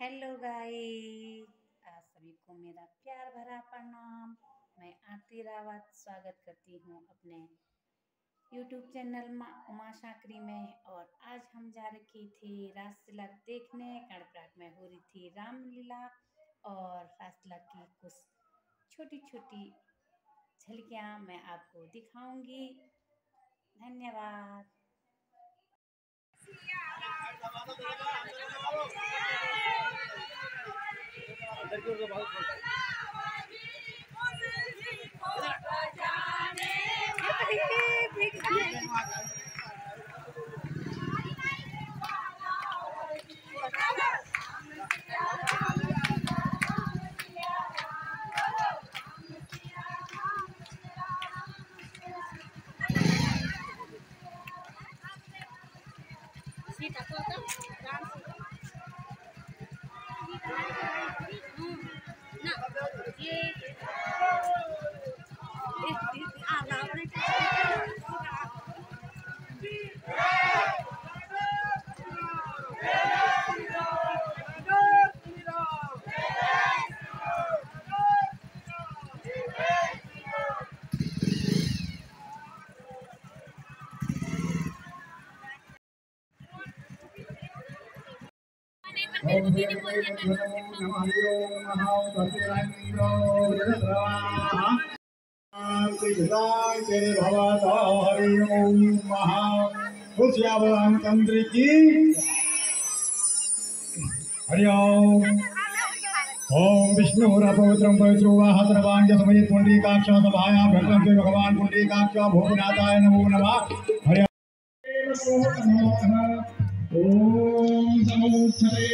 Hello guys, आप सभी को मेरा प्यार भरा प्रणाम। मैं आरती रावत स्वागत करती हूँ अपने यूट्यूब चैनल उमा शाकरी में। और आज हम जा रखी थी रासलीला देखने। कर्णप्रयाग में हो रही थी रामलीला और रासलीला की कुछ छोटी छोटी झलकियाँ मैं आपको दिखाऊंगी। धन्यवाद। सीता को तो डांस ना ये आ रावण तंत्र की हरिओम। ओम विष्णु पवित्रम पवित्रो वाहतरवांग समेत पुंडरीकाक्ष सभाया भगवान के भगवान पुंडरीकाक्ष भोगनाथाय नमो नमः। हरि ओम समुच्छते